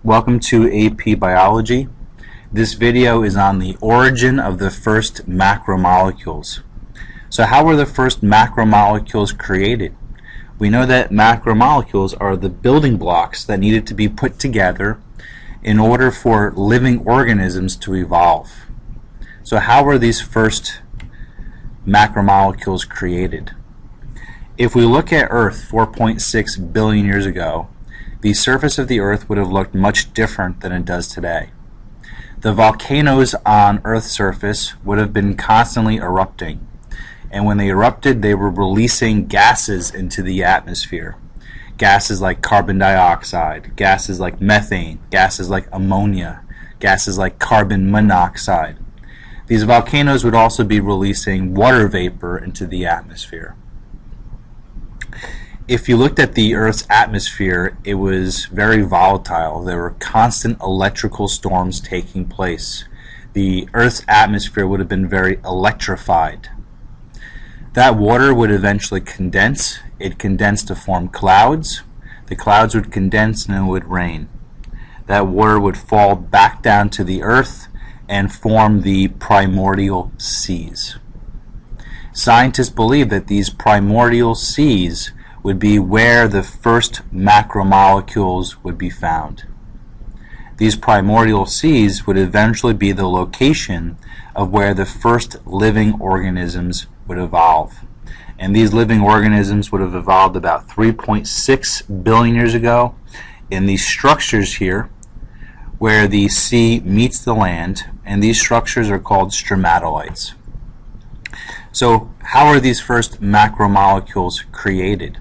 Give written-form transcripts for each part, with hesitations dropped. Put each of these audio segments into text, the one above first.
Welcome to AP Biology. This video is on the origin of the first macromolecules. So how were the first macromolecules created? We know that macromolecules are the building blocks that needed to be put together in order for living organisms to evolve. So how were these first macromolecules created? If we look at Earth 4.6 billion years ago, the surface of the Earth would have looked much different than it does today. The volcanoes on Earth's surface would have been constantly erupting, and when they erupted, they were releasing gases into the atmosphere. Gases like carbon dioxide, gases like methane, gases like ammonia, gases like carbon monoxide. These volcanoes would also be releasing water vapor into the atmosphere. If you looked at the Earth's atmosphere, it was very volatile. There were constant electrical storms taking place. The Earth's atmosphere would have been very electrified. That water would eventually condense. It condensed to form clouds. The clouds would condense and it would rain. That water would fall back down to the Earth and form the primordial seas. Scientists believe that these primordial seas would be where the first macromolecules would be found. These primordial seas would eventually be the location of where the first living organisms would evolve. And these living organisms would have evolved about 3.6 billion years ago in these structures here where the sea meets the land, and these structures are called stromatolites. So how are these first macromolecules created?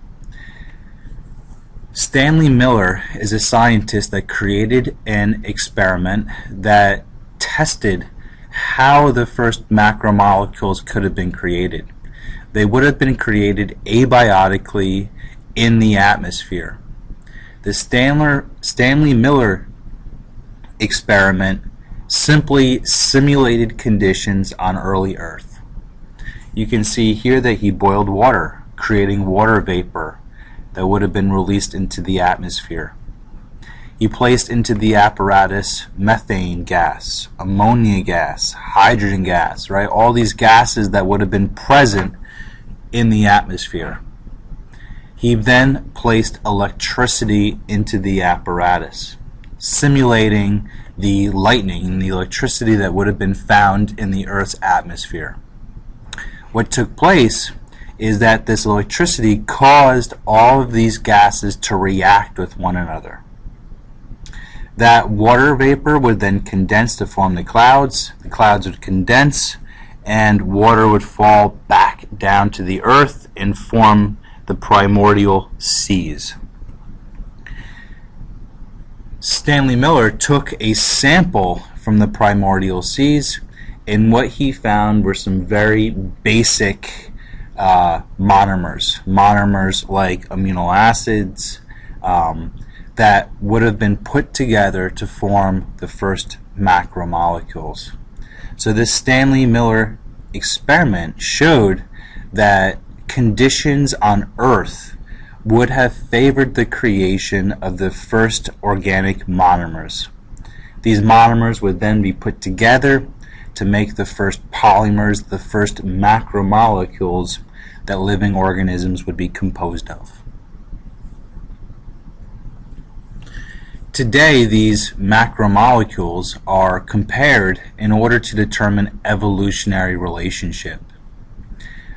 Stanley Miller is a scientist that created an experiment that tested how the first macromolecules could have been created. They would have been created abiotically in the atmosphere. The Stanley Miller experiment simply simulated conditions on early Earth. You can see here that he boiled water, creating water vapor that would have been released into the atmosphere. He placed into the apparatus methane gas, ammonia gas, hydrogen gas, right? All these gases that would have been present in the atmosphere. He then placed electricity into the apparatus, simulating the lightning and the electricity that would have been found in the Earth's atmosphere. What took place is that this electricity caused all of these gases to react with one another. That water vapor would then condense to form the clouds would condense, and water would fall back down to the Earth and form the primordial seas. Stanley Miller took a sample from the primordial seas, and what he found were some very basic monomers like amino acids that would have been put together to form the first macromolecules. So this Stanley Miller experiment showed that conditions on Earth would have favored the creation of the first organic monomers. These monomers would then be put together to make the first polymers, the first macromolecules that living organisms would be composed of. Today, these macromolecules are compared in order to determine evolutionary relationship.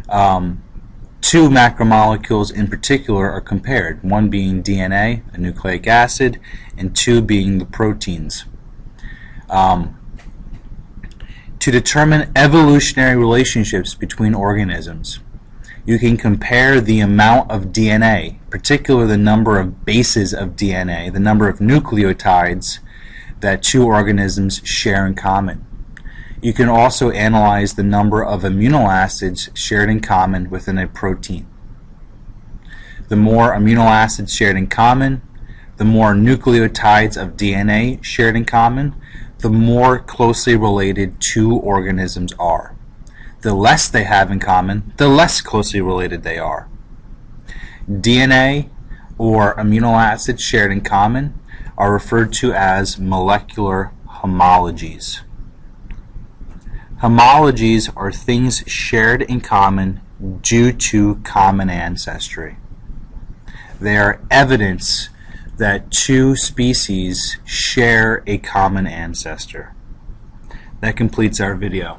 Two macromolecules in particular are compared, one being DNA, a nucleic acid, and two being the proteins. To determine evolutionary relationships between organisms, you can compare the amount of DNA, particularly the number of bases of DNA, the number of nucleotides that two organisms share in common. You can also analyze the number of amino acids shared in common within a protein. The more amino acids shared in common, the more nucleotides of DNA shared in common, the more closely related two organisms are. The less they have in common, the less closely related they are. DNA or amino acids shared in common are referred to as molecular homologies. Homologies are things shared in common due to common ancestry. They are evidence that two species share a common ancestor. That completes our video.